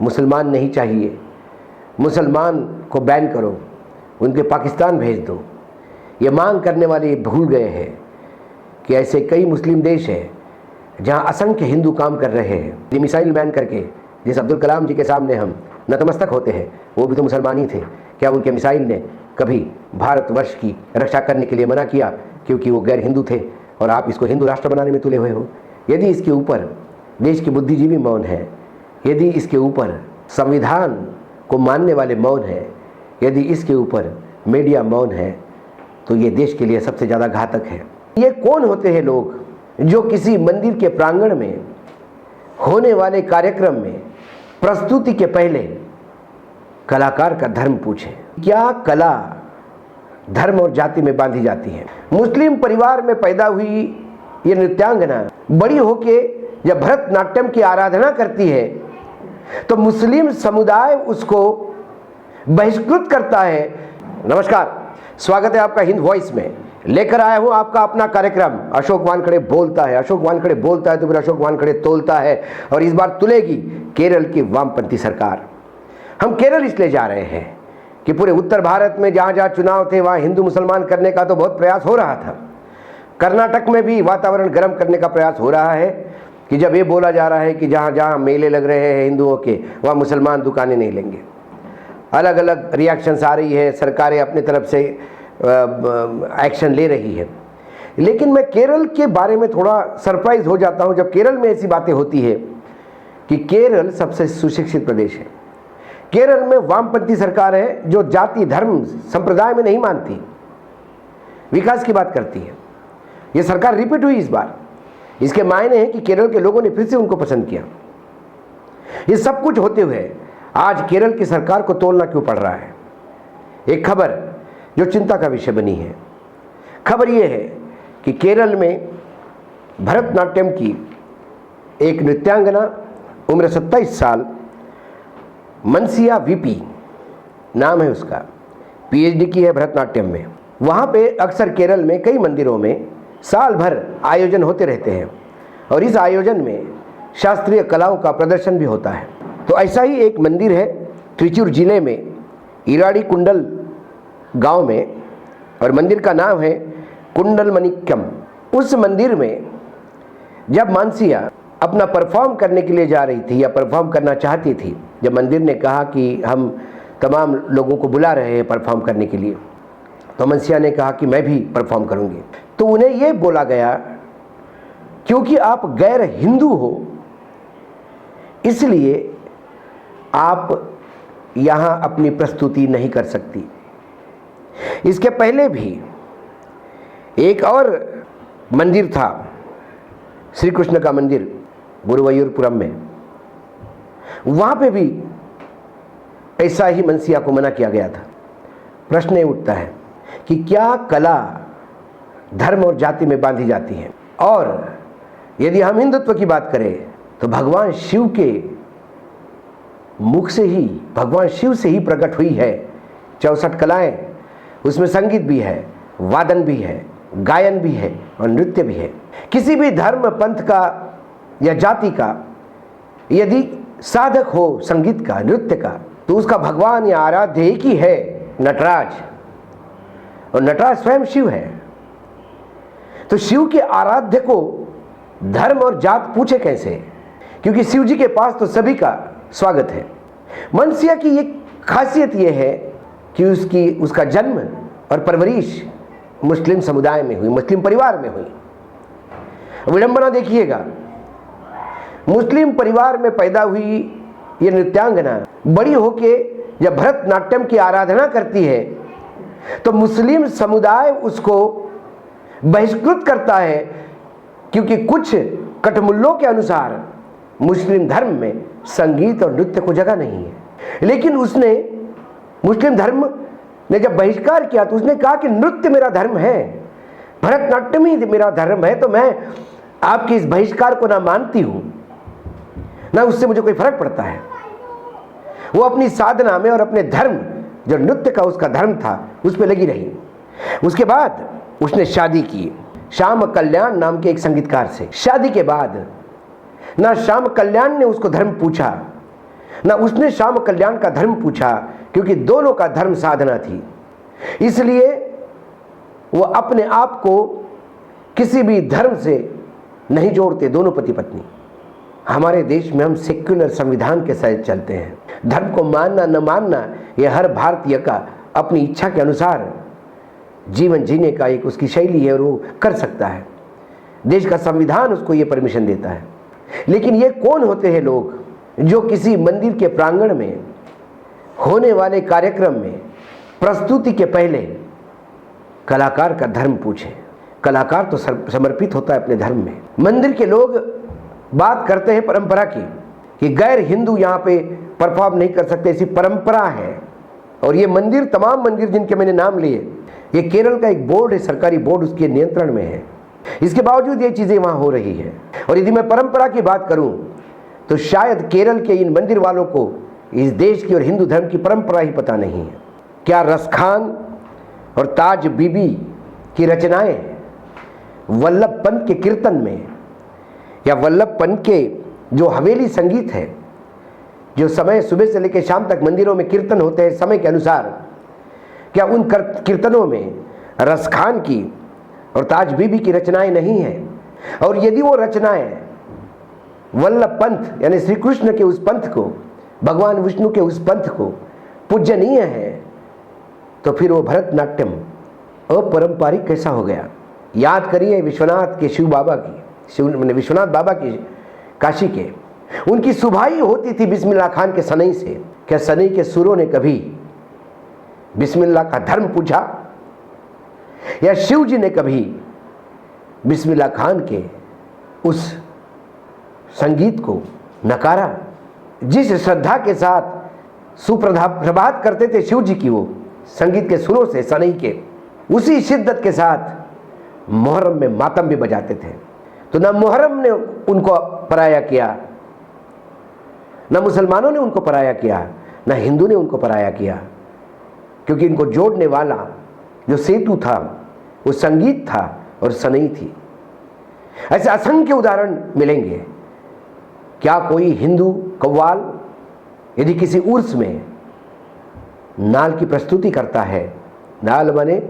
मुसलमान नहीं चाहिए, मुसलमान को बैन करो, उनके पाकिस्तान भेज दो। ये मांग करने वाले भूल गए हैं कि ऐसे कई मुस्लिम देश हैं जहां असंख्य हिंदू काम कर रहे हैं। ये मिसाइल बैन करके जिस अब्दुल कलाम जी के सामने हम नतमस्तक होते हैं, वो भी तो मुसलमान ही थे। क्या उनके मिसाइल ने कभी भारतवर्ष की रक्षा करने के लिए मना किया क्योंकि वो गैर हिंदू थे और आप इसको हिंदू राष्ट्र बनाने में तुले हुए हो? यदि इसके ऊपर देश के बुद्धिजीवी मौन है, यदि इसके ऊपर संविधान को मानने वाले मौन है, यदि इसके ऊपर मीडिया मौन है, तो ये देश के लिए सबसे ज़्यादा घातक है। ये कौन होते हैं लोग जो किसी मंदिर के प्रांगण में होने वाले कार्यक्रम में प्रस्तुति के पहले कलाकार का धर्म पूछें? क्या कला धर्म और जाति में बांधी जाती है? मुस्लिम परिवार में पैदा हुई ये नृत्यांगना बड़ी होके जब भरतनाट्यम की आराधना करती है तो मुस्लिम समुदाय उसको बहिष्कृत करता है। नमस्कार, स्वागत है आपका हिंद वॉइस में। लेकर आया हूं आपका अपना कार्यक्रम अशोक वानखेड़े बोलता है। अशोक वानखेड़े बोलता है तो फिर अशोक वानखेड़े तोलता है, और इस बार तुलेगी केरल की वामपंथी सरकार। हम केरल इसलिए जा रहे हैं कि पूरे उत्तर भारत में जहाँ जहाँ चुनाव थे वहाँ हिंदू मुसलमान करने का तो बहुत प्रयास हो रहा था। कर्नाटक में भी वातावरण गर्म करने का प्रयास हो रहा है कि जब ये बोला जा रहा है कि जहाँ जहाँ मेले लग रहे हैं हिंदुओं के, वहाँ मुसलमान दुकानें नहीं लेंगे। अलग अलग रिएक्शंस आ रही है, सरकारें अपनी तरफ से एक्शन ले रही है। लेकिन मैं केरल के बारे में थोड़ा सरप्राइज हो जाता हूँ जब केरल में ऐसी बातें होती है कि केरल सबसे सुशिक्षित प्रदेश है। केरल में वामपंथी सरकार है जो जाति धर्म संप्रदाय में नहीं मानती, विकास की बात करती है। ये सरकार रिपीट हुई इस बार। इसके मायने हैं कि केरल के लोगों ने फिर से उनको पसंद किया। ये सब कुछ होते हुए आज केरल की सरकार को तोलना क्यों पड़ रहा है? एक खबर जो चिंता का विषय बनी है। खबर यह है कि केरल में भरतनाट्यम की एक नृत्यांगना उम्र 27 साल, मनसिया वीपी नाम है उसका, पीएचडी की है भरतनाट्यम में। वहाँ पे अक्सर केरल में कई मंदिरों में साल भर आयोजन होते रहते हैं और इस आयोजन में शास्त्रीय कलाओं का प्रदर्शन भी होता है। तो ऐसा ही एक मंदिर है त्रिचूर जिले में इराडी कुंडल गांव में, और मंदिर का नाम है कुंडलमणिक्यम। उस मंदिर में जब मानसिया अपना परफॉर्म करने के लिए जा रही थी या परफॉर्म करना चाहती थी, जब मंदिर ने कहा कि हम तमाम लोगों को बुला रहे हैं परफॉर्म करने के लिए, तो मनसिया ने कहा कि मैं भी परफॉर्म करूंगी। तो उन्हें यह बोला गया क्योंकि आप गैर हिंदू हो इसलिए आप यहां अपनी प्रस्तुति नहीं कर सकती। इसके पहले भी एक और मंदिर था, श्री कृष्ण का मंदिर गुरुवायूरपुरम में, वहां पे भी ऐसा ही मनसिया को मना किया गया था। प्रश्न ये उठता है कि क्या कला धर्म और जाति में बांधी जाती है? और यदि हम हिंदुत्व की बात करें तो भगवान शिव के मुख से ही, भगवान शिव से ही प्रकट हुई है 64 कलाएं। उसमें संगीत भी है, वादन भी है, गायन भी है और नृत्य भी है। किसी भी धर्म पंथ का या जाति का यदि साधक हो संगीत का, नृत्य का, तो उसका भगवान या आराध्य एक ही है, नटराज, और नटराज स्वयं शिव है। तो शिव के आराध्य को धर्म और जात पूछे कैसे? क्योंकि शिव जी के पास तो सभी का स्वागत है। मनसिया की एक खासियत यह है कि उसका जन्म और परवरिश मुस्लिम समुदाय में हुई, मुस्लिम परिवार में हुई। विडंबना देखिएगा, मुस्लिम परिवार में पैदा हुई ये नृत्यांगना बड़ी होके जब भरतनाट्यम की आराधना करती है तो मुस्लिम समुदाय उसको बहिष्कृत करता है, क्योंकि कुछ कटमुल्लों के अनुसार मुस्लिम धर्म में संगीत और नृत्य को जगह नहीं है। लेकिन उसने, मुस्लिम धर्म ने जब बहिष्कार किया तो उसने कहा कि नृत्य मेरा धर्म है, भरतनाट्यम ही मेरा धर्म है, तो मैं आपके इस बहिष्कार को ना मानती हूं ना उससे मुझे कोई फर्क पड़ता है। वो अपनी साधना में और अपने धर्म, जो नृत्य का उसका धर्म था, उस पर लगी रही। उसके बाद उसने शादी की श्याम कल्याण नाम के एक संगीतकार से। शादी के बाद ना श्याम कल्याण ने उसको धर्म पूछा, ना उसने श्याम कल्याण का धर्म पूछा, क्योंकि दोनों का धर्म साधना थी। इसलिए वो अपने आप को किसी भी धर्म से नहीं जोड़ते, दोनों पति पत्नी। हमारे देश में हम सेक्युलर संविधान के साथ चलते हैं। धर्म को मानना न मानना यह हर भारतीय का अपनी इच्छा के अनुसार जीवन जीने का एक उसकी शैली है और वो कर सकता है। देश का संविधान उसको ये परमिशन देता है। लेकिन ये कौन होते हैं लोग जो किसी मंदिर के प्रांगण में होने वाले कार्यक्रम में प्रस्तुति के पहले कलाकार का धर्म पूछें? कलाकार तो समर्पित होता है अपने धर्म में। मंदिर के लोग बात करते हैं परंपरा की कि गैर हिंदू यहाँ पे परफॉर्म नहीं कर सकते, ऐसी परंपरा है। और ये मंदिर, तमाम मंदिर जिनके मैंने नाम लिए, ये केरल का एक बोर्ड है, सरकारी बोर्ड, उसके नियंत्रण में है। इसके बावजूद ये चीज़ें वहाँ हो रही है। और यदि मैं परंपरा की बात करूँ तो शायद केरल के इन मंदिर वालों को इस देश की और हिंदू धर्म की परंपरा ही पता नहीं है। क्या रसखान और ताज बीबी की रचनाएं वल्लभ पंत के कीर्तन में, या वल्लभ पंत के जो हवेली संगीत है, जो समय सुबह से लेकर शाम तक मंदिरों में कीर्तन होते हैं समय के अनुसार, क्या उन कीर्तनों में रसखान की और ताज बीबी की रचनाएं नहीं हैं? और यदि वो रचनाएं वल्लभ पंथ यानी श्री कृष्ण के उस पंथ को, भगवान विष्णु के उस पंथ को पूजनीय है, तो फिर वो भरतनाट्यम अपरंपरिक कैसा हो गया? याद करिए विश्वनाथ के शिव बाबा की, विश्वनाथ बाबा की काशी के, उनकी सुभाई होती थी बिस्मिल्लाह खान के सनई से। क्या सनई के सुरों ने कभी बिस्मिल्लाह का धर्म पूछा? या शिव जी ने कभी बिस्मिल्लाह खान के उस संगीत को नकारा? जिस श्रद्धा के साथ सुप्रभात करते थे शिव जी की वो संगीत के सुरों से, सनई के, उसी शिद्दत के साथ मुहर्रम में मातम भी बजाते थे। तो ना मुहर्रम ने उनको पराया किया, ना मुसलमानों ने उनको पराया किया, ना हिंदू ने उनको पराया किया, क्योंकि इनको जोड़ने वाला जो सेतु था वो संगीत था और सनई थी। ऐसे असंख्य उदाहरण मिलेंगे। क्या कोई हिंदू कव्वाल यदि किसी उर्स में नाल की प्रस्तुति करता है, नाल माने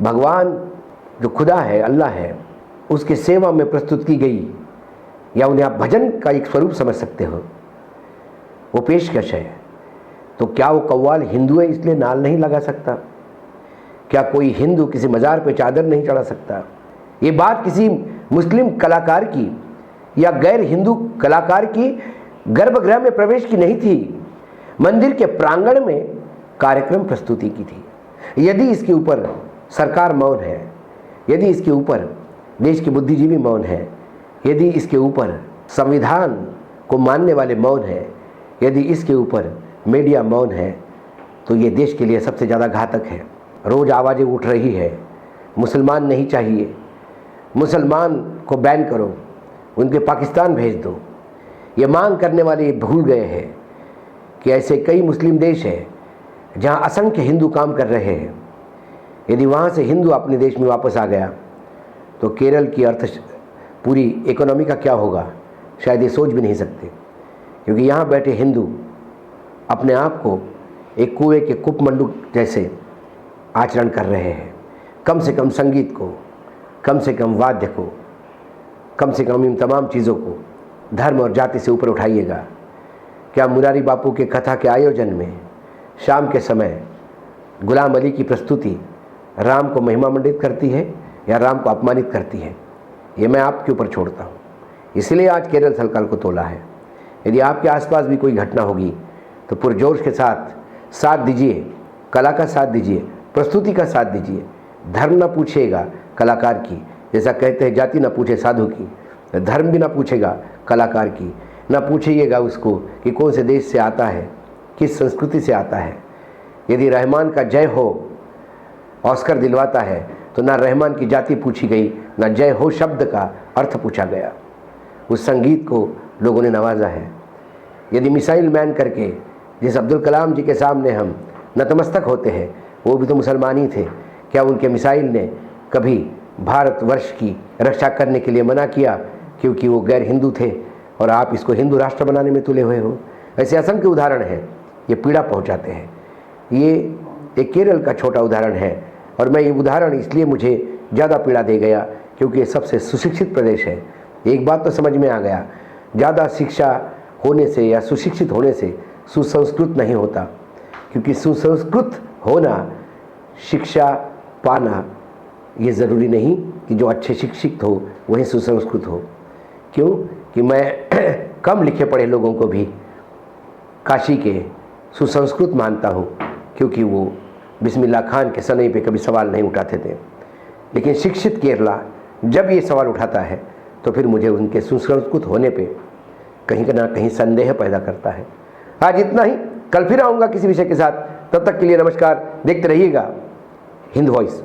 भगवान जो खुदा है, अल्लाह है, उसके सेवा में प्रस्तुत की गई, या उन्हें आप भजन का एक स्वरूप समझ सकते हो, वो पेशकश है, तो क्या वो कव्वाल हिंदू है इसलिए नाल नहीं लगा सकता? क्या कोई हिंदू किसी मज़ार पे चादर नहीं चढ़ा सकता? ये बात किसी मुस्लिम कलाकार की या गैर हिंदू कलाकार की गर्भगृह में प्रवेश की नहीं थी, मंदिर के प्रांगण में कार्यक्रम प्रस्तुति की थी। यदि इसके ऊपर सरकार मौन है, यदि इसके ऊपर देश के बुद्धिजीवी मौन है, यदि इसके ऊपर संविधान को मानने वाले मौन है, यदि इसके ऊपर मीडिया मौन है, तो ये देश के लिए सबसे ज़्यादा घातक है। रोज़ आवाज़ें उठ रही है, मुसलमान नहीं चाहिए, मुसलमान को बैन करो, उनके पाकिस्तान भेज दो। ये मांग करने वाले भूल गए हैं कि ऐसे कई मुस्लिम देश हैं जहाँ असंख्य हिंदू काम कर रहे हैं। यदि वहाँ से हिंदू अपने देश में वापस आ गया तो केरल की पूरी इकोनॉमी का क्या होगा, शायद ये सोच भी नहीं सकते। क्योंकि यहाँ बैठे हिंदू अपने आप को एक कुएं के कुपमंडू जैसे आचरण कर रहे हैं। कम से कम संगीत को, कम से कम वाद्य को, कम से कम इन तमाम चीज़ों को धर्म और जाति से ऊपर उठाइएगा। क्या मुरारी बापू के कथा के आयोजन में शाम के समय गुलाम अली की प्रस्तुति राम को महिमा मंडित करती है या राम को अपमानित करती है? ये मैं आपके ऊपर छोड़ता हूँ। इसलिए आज केरल सरकार को तोला है। यदि आपके आसपास भी कोई घटना होगी तो पुरजोश के साथ दीजिए, कला का साथ दीजिए, प्रस्तुति का साथ दीजिए। धर्म ना पूछिएगा कलाकार की, जैसा कहते हैं जाति ना पूछे साधु की, धर्म भी ना पूछेगा कलाकार की। ना पूछिएगा उसको कि कौन से देश से आता है, किस संस्कृति से आता है। यदि रहमान का जय हो ऑस्कर दिलवाता है तो ना रहमान की जाति पूछी गई, ना जय हो शब्द का अर्थ पूछा गया। उस संगीत को लोगों ने नवाजा है। यदि मिसाइल मैन करके जिस अब्दुल कलाम जी के सामने हम नतमस्तक होते हैं, वो भी तो मुसलमान ही थे। क्या उनके मिसाइल ने कभी भारतवर्ष की रक्षा करने के लिए मना किया क्योंकि वो गैर हिंदू थे और आप इसको हिंदू राष्ट्र बनाने में तुले हुए हो? ऐसे असंख्य उदाहरण हैं ये पीड़ा पहुंचाते हैं। ये एक केरल का छोटा उदाहरण है, और मैं ये उदाहरण इसलिए मुझे ज़्यादा पीड़ा दे गया क्योंकि ये सबसे सुशिक्षित प्रदेश है। एक बात तो समझ में आ गया, ज़्यादा शिक्षा होने से या सुशिक्षित होने से सुसंस्कृत नहीं होता, क्योंकि सुसंस्कृत होना, शिक्षा पाना, ये ज़रूरी नहीं कि जो अच्छे शिक्षित हो वही सुसंस्कृत हो। क्यों कि मैं कम लिखे पढ़े लोगों को भी काशी के सुसंस्कृत मानता हूँ, क्योंकि वो बिस्मिल्लाह खान के सनई पे कभी सवाल नहीं उठाते थे। लेकिन शिक्षित केरला जब ये सवाल उठाता है तो फिर मुझे उनके सुसंस्कृत होने पे कहीं ना कहीं संदेह पैदा करता है। आज इतना ही, कल फिर आऊँगा किसी विषय के साथ। तब तक के लिए नमस्कार। देखते रहिएगा हिंद वॉइस।